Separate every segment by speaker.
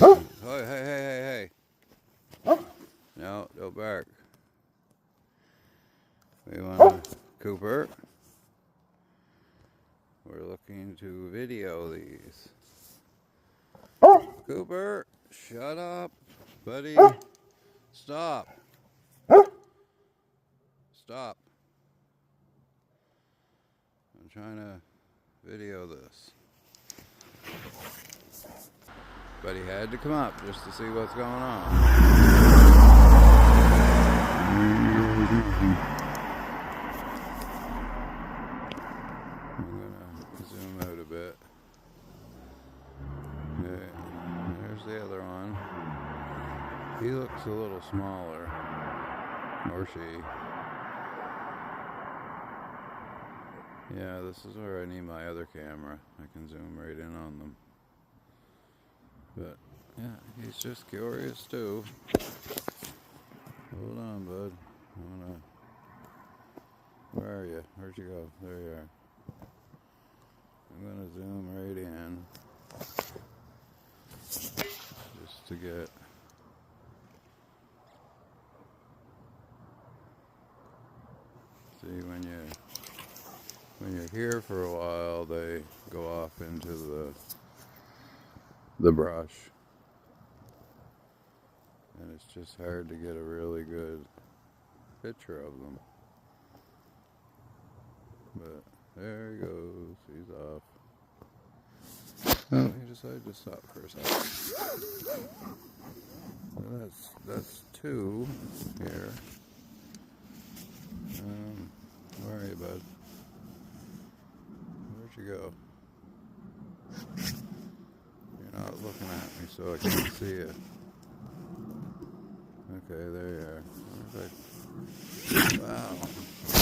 Speaker 1: Hey, hey, hey, hey, hey. No, don't bark. We want to, Cooper. We're looking to video these. Cooper, shut up, buddy. Stop. Stop. I'm trying to video this. But he had to come up just to see what's going on. I'm gonna zoom out a bit. Okay, there's the other one. He looks a little smaller. Or she. Yeah, this is where I need my other camera. I can zoom right in on them. But, yeah, he's just curious too. Hold on, bud. Where are you? Where'd you go? There you are. I'm gonna zoom right in. Just to get... See, when you're here for a while, they go off into the brush. And it's just hard to get a really good picture of them. But there he goes. He's off. Oh, he decided to stop for a second. So that's two here. Where are you, bud? Where'd you go? You're not looking at me, so I can't see you. Okay, there you are. Perfect. Wow.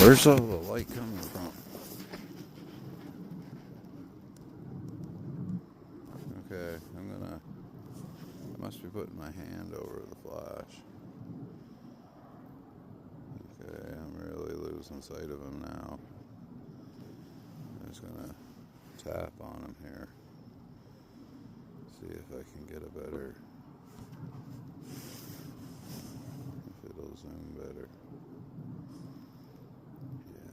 Speaker 1: Where's all the light coming from? Okay, I must be putting my hand over the flash. Okay, I'm really losing sight of him now. I'm just gonna tap on him here. See if I can get a better, if it'll zoom better.